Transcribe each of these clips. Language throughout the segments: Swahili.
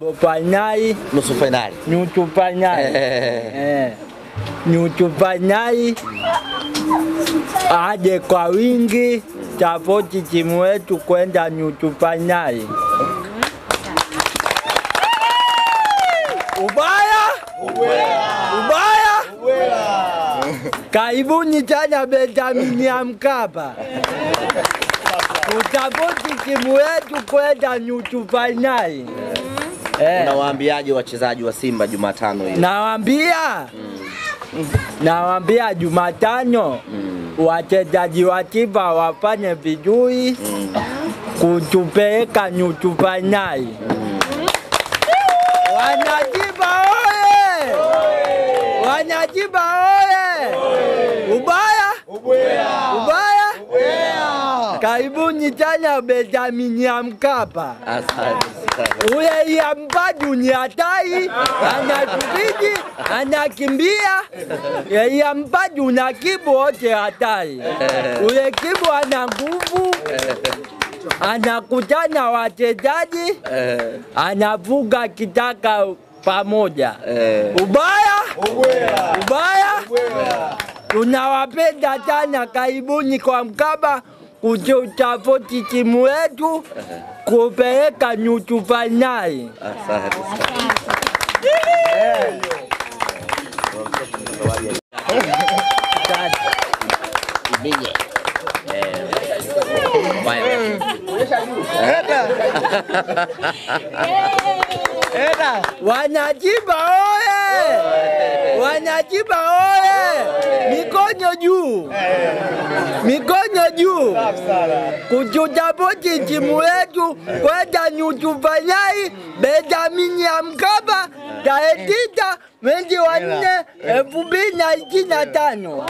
Finali, nusu finali. Nusu finali. Nusu finali. Aje kwa wingi tafoti timu yetu kwenda nusu finali. Ubaya? Ubaya? Karibuni tena Benjamin ya Mkapa. Tutafoti timu yetu kwenda nusu finali. Unawaambiaje wachezaji wa Simba Jumatano hiyo? Nawaambia Jumatano wachezaji wa Simba wafanye vizuri kutupeleka nusu finali. Wanajiba oye! Wanajiba oye! Ubaya? Ubaya? Karibuni tena Benjamin ya Mkapa. Asante. Ule ya Mpadu ni hatari, anatubidi, anakimbia. Ya Mpadu na Kibu wote hatari. Ule Kibu ana nguvu, anakutana wachezaji, anavuga kitaka pamoja. Ubaya? Ubaya? Tunawapenda sana, karibuni kwa Mkapa kutafoti timu yetu kupeleka nusu finali. Asante. Wanajiba oye! Wanajiba oye! Mikono juu! Mikono juu! Kututafoti timu yetu kwenda nusu finali Benjamin ya Mkapa tarehe 9 mwezi wa 4 2025.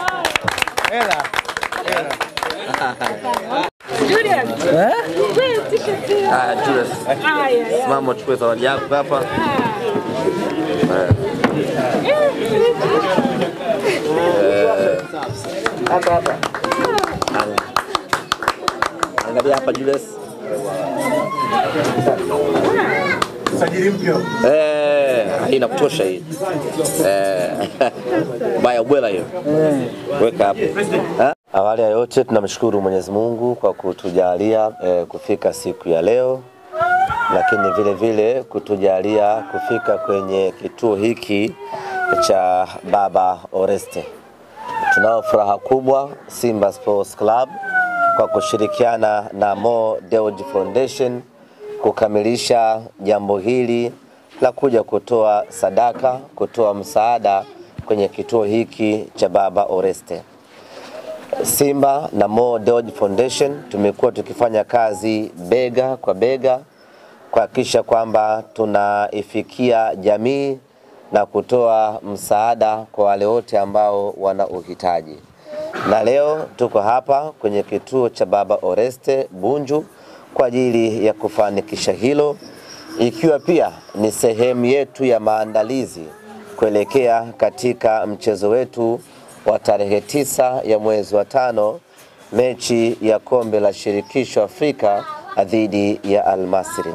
Julius. Julius. Mama chukua zawadi yako hapa. Hapa. Angalia hapa Julius. Sajili mpya. Ina kutosha hii. Baya ubwela hiyo. Weka hapo. Awali ya yote tunamshukuru Mwenyezi Mungu kwa kutujalia kufika siku ya leo, lakini vile vile kutujalia kufika kwenye kituo hiki cha Baba Oreste. Tunao furaha kubwa Simba Sports Club kwa kushirikiana na Mo Dewji Foundation kukamilisha jambo hili la kuja kutoa sadaka, kutoa msaada kwenye kituo hiki cha Baba Oreste. Simba na Mo Dewji Foundation tumekuwa tukifanya kazi bega kwa bega kuhakikisha kwamba tunaifikia jamii na kutoa msaada kwa wale wote ambao wana uhitaji. Na leo tuko hapa kwenye kituo cha Baba Oreste Bunju kwa ajili ya kufanikisha hilo, ikiwa pia ni sehemu yetu ya maandalizi kuelekea katika mchezo wetu wa tarehe 9 ya mwezi wa 5, mechi ya kombe la shirikisho Afrika dhidi ya Al Masry.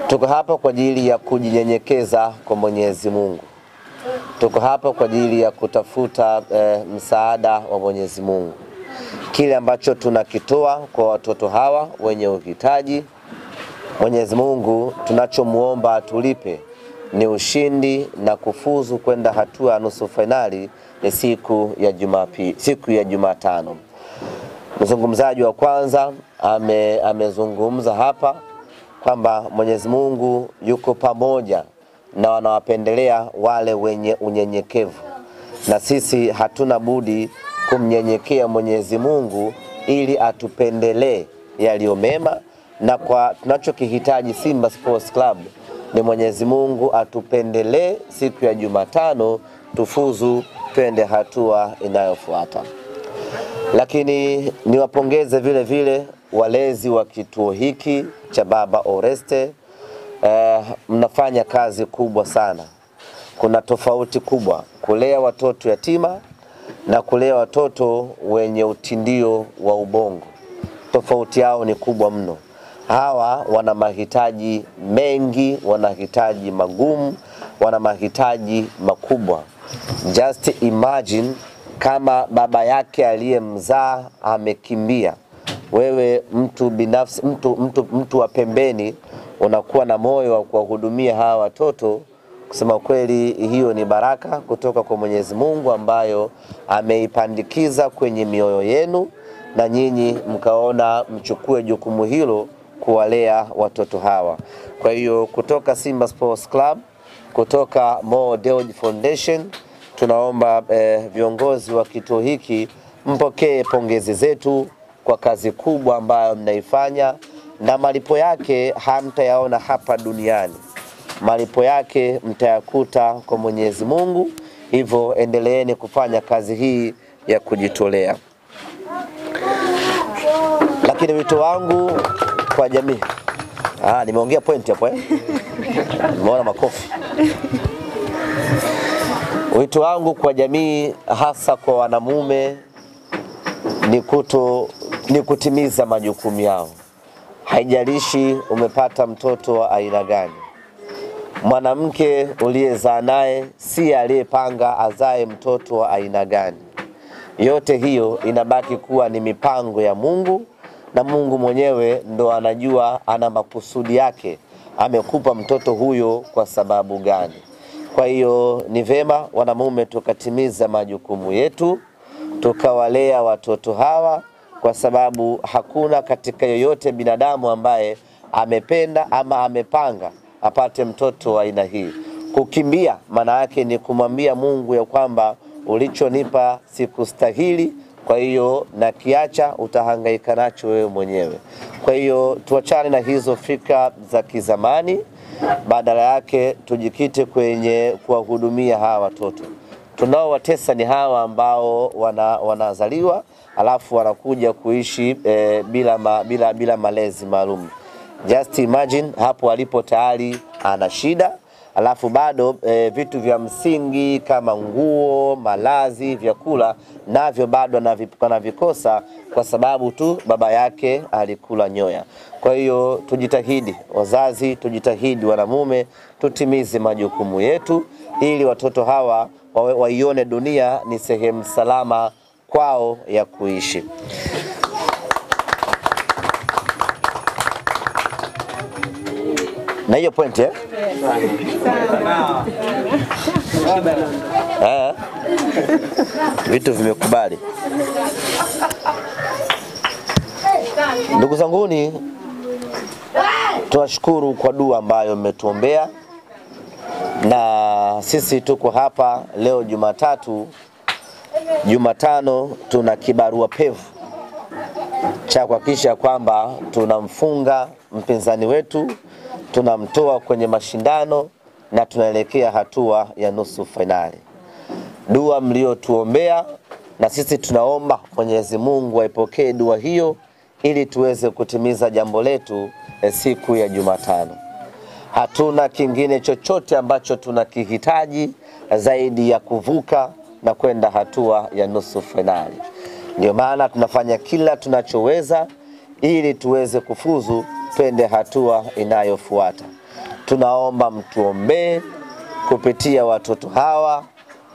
Tuko hapa kwa ajili ya kujinyenyekeza kwa Mwenyezi Mungu. Tuko hapa kwa ajili ya kutafuta msaada wa Mwenyezi Mungu. Kile ambacho tunakitoa kwa watoto hawa wenye uhitaji, Mwenyezi Mungu tunachomuomba atulipe ni ushindi na kufuzu kwenda hatua ya nusu finali ni siku ya Jumatano. Mzungumzaji wa kwanza amezungumza hapa kwamba Mwenyezi Mungu yuko pamoja na wanawapendelea wale wenye unyenyekevu, na sisi hatuna budi kumnyenyekea Mwenyezi Mungu ili atupendelee yaliyo mema, na kwa tunachokihitaji Simba Sports Club ni Mwenyezi Mungu atupendelee siku ya Jumatano tufuzu twende hatua inayofuata. Lakini niwapongeze vile vile walezi wa kituo hiki cha Baba Oreste. Mnafanya kazi kubwa sana. Kuna tofauti kubwa kulea watoto yatima na kulea watoto wenye utindio wa ubongo. Tofauti yao ni kubwa mno. hawa wana mahitaji mengi, wana mahitaji magumu, wana mahitaji makubwa. Just imagine kama baba yake aliyemzaa amekimbia. Wewe mtu binafsi, mtu wa pembeni, unakuwa na moyo wa kuwahudumia hawa watoto. Kusema kweli, hiyo ni baraka kutoka kwa Mwenyezi Mungu ambayo ameipandikiza kwenye mioyo yenu, na nyinyi mkaona mchukue jukumu hilo kuwalea watoto hawa. Kwa hiyo kutoka Simba Sports Club, kutoka Mo Dewji Foundation, tunaomba viongozi wa kituo hiki mpokee pongezi zetu kwa kazi kubwa ambayo mnaifanya, na malipo yake hamtayaona hapa duniani. Malipo yake mtayakuta kwa Mwenyezi Mungu. Hivyo endeleeni kufanya kazi hii ya kujitolea. Lakini wito wangu kwa jamii, nimeongea point hapo nimeona makofi. Wito wangu kwa jamii, hasa kwa wanamume, ni kutimiza majukumu yao. Haijalishi umepata mtoto wa aina gani. Mwanamke uliyezaa naye si aliyepanga azae mtoto wa aina gani. Yote hiyo inabaki kuwa ni mipango ya Mungu, na Mungu mwenyewe ndo anajua, ana makusudi yake, amekupa mtoto huyo kwa sababu gani. Kwa hiyo ni vema wanamume tukatimiza majukumu yetu, tukawalea watoto hawa, kwa sababu hakuna katika yoyote binadamu ambaye amependa ama amepanga apate mtoto wa aina hii. Kukimbia maana yake ni kumwambia Mungu ya kwamba ulichonipa sikustahili, kwa hiyo na kiacha, utahangaika nacho wewe mwenyewe. Kwa hiyo tuachane na hizo fikra za kizamani, badala yake tujikite kwenye kuwahudumia hawa watoto. Tunaowatesa ni hawa ambao wanazaliwa alafu wanakuja kuishi bila malezi maalum. Just imagine hapo alipo tayari ana shida, alafu bado vitu vya msingi kama nguo, malazi, vyakula navyo bado anavikosa kwa sababu tu baba yake alikula nyoya. Kwa hiyo tujitahidi wazazi, tujitahidi wanamume, tutimize majukumu yetu ili watoto hawa waione dunia ni sehemu salama kwao ya kuishi. Na hiyo point vitu vimekubali. Ndugu zanguni, tunashukuru kwa dua ambayo mmetuombea, na sisi tuko hapa leo Jumatatu. Jumatano tuna kibarua pevu cha kuhakikisha kwamba tunamfunga mpinzani wetu, tunamtoa kwenye mashindano na tunaelekea hatua ya nusu finali. Dua mliotuombea, na sisi tunaomba Mwenyezi Mungu aipokee dua hiyo ili tuweze kutimiza jambo letu siku ya Jumatano. Hatuna kingine chochote ambacho tunakihitaji zaidi ya kuvuka na kwenda hatua ya nusu finali. Ndio maana tunafanya kila tunachoweza ili tuweze kufuzu twende hatua inayofuata. Tunaomba mtuombee kupitia watoto hawa,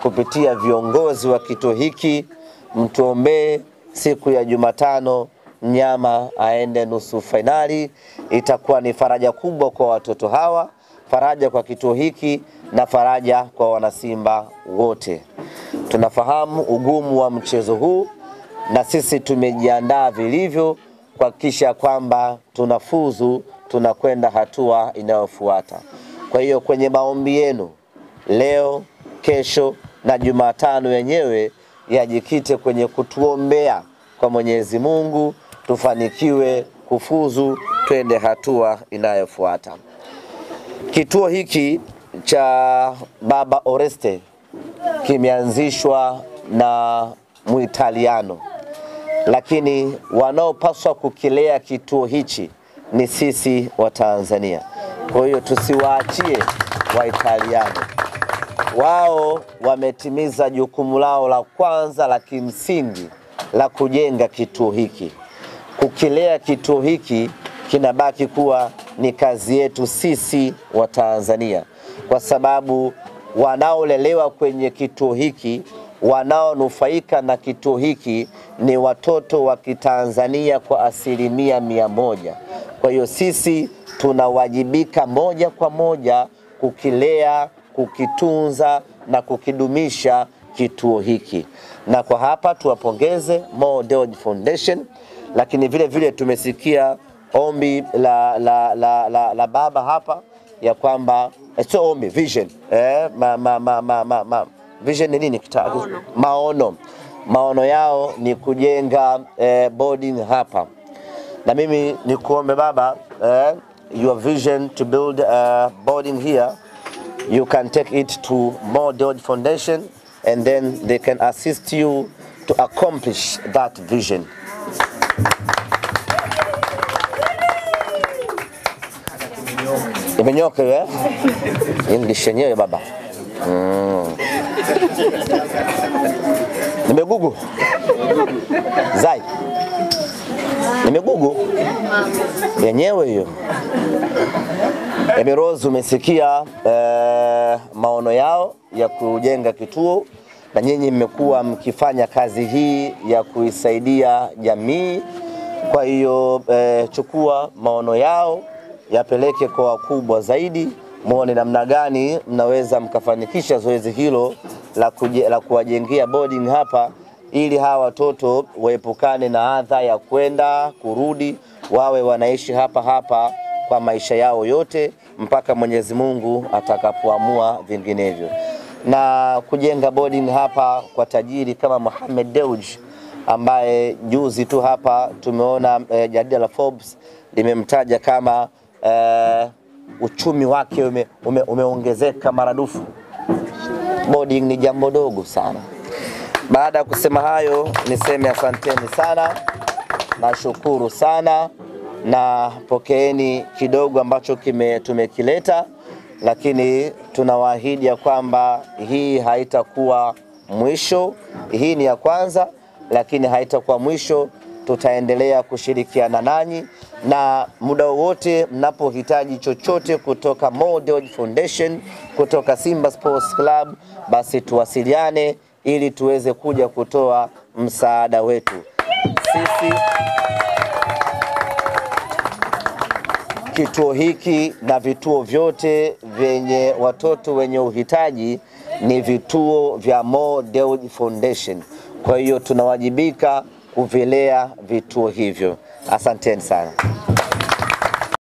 kupitia viongozi wa kituo hiki, mtuombee siku ya Jumatano mnyama aende nusu finali. Itakuwa ni faraja kubwa kwa watoto hawa, faraja kwa kituo hiki, na faraja kwa wanasimba wote. Tunafahamu ugumu wa mchezo huu, na sisi tumejiandaa vilivyo kuhakikisha kwamba tunafuzu, tunakwenda hatua inayofuata. Kwa hiyo kwenye maombi yenu leo, kesho na Jumatano yenyewe yajikite kwenye kutuombea kwa Mwenyezi Mungu tufanikiwe kufuzu, twende hatua inayofuata. Kituo hiki cha Baba Oreste kimeanzishwa na Muitaliano, lakini wanaopaswa kukilea kituo hichi ni sisi wa Tanzania. Kwa hiyo tusiwaachie Waitaliano. Wao wametimiza jukumu lao la kwanza la kimsingi la kujenga kituo hiki. Kukilea kituo hiki kinabaki kuwa ni kazi yetu sisi wa Tanzania, kwa sababu wanaolelewa kwenye kituo hiki, wanaonufaika na kituo hiki ni watoto wa Kitanzania kwa 100%. Kwa hiyo sisi tunawajibika moja kwa moja kukilea, kukitunza na kukidumisha kituo hiki. Na kwa hapa tuwapongeze Mo Dewji Foundation, lakini vile vile tumesikia ombi la baba hapa ya kwamba sio ombi, vision. Vision ni nini kitabu? Maono yao ni kujenga boarding hapa. Na mimi nikuombe baba, your vision to build a boarding here, you can take it to Mo Dewji Foundation and then they can assist you to accomplish that vision. Imenyoka wewe? English yenyewe baba. Nimegugu. Zai. Nimegugu. Yenyewe hiyo. Emiroz, umesikia maono yao ya kujenga kituo, na nyinyi mmekuwa mkifanya kazi hii ya kuisaidia jamii. Kwa hiyo chukua maono yao, yapeleke kwa wakubwa zaidi, muone namna gani mnaweza mkafanikisha zoezi hilo la kuwajengea boarding hapa, ili hawa watoto waepukane na adha ya kwenda kurudi, wawe wanaishi hapa kwa maisha yao yote mpaka Mwenyezi Mungu atakapoamua vinginevyo. Na kujenga boarding hapa kwa tajiri kama Mohamed Dewji, ambaye juzi tu hapa tumeona jarida la Forbes limemtaja kama uchumi wake umeongezeka maradufu. Boarding ni jambo dogo sana. Baada ya kusema hayo, niseme asanteni sana, nashukuru sana, na pokeeni kidogo ambacho tumekileta, lakini tunawaahidi ya kwamba hii haitakuwa mwisho. Hii ni ya kwanza, lakini haitakuwa mwisho. Tutaendelea kushirikiana nanyi, na muda wote mnapohitaji chochote kutoka Mo Dewji Foundation, kutoka Simba Sports Club, basi tuwasiliane ili tuweze kuja kutoa msaada wetu. Sisi kituo hiki na vituo vyote vyenye watoto wenye uhitaji ni vituo vya Mo Dewji Foundation. Kwa hiyo tunawajibika kuvilea vituo hivyo. Asanteni sana.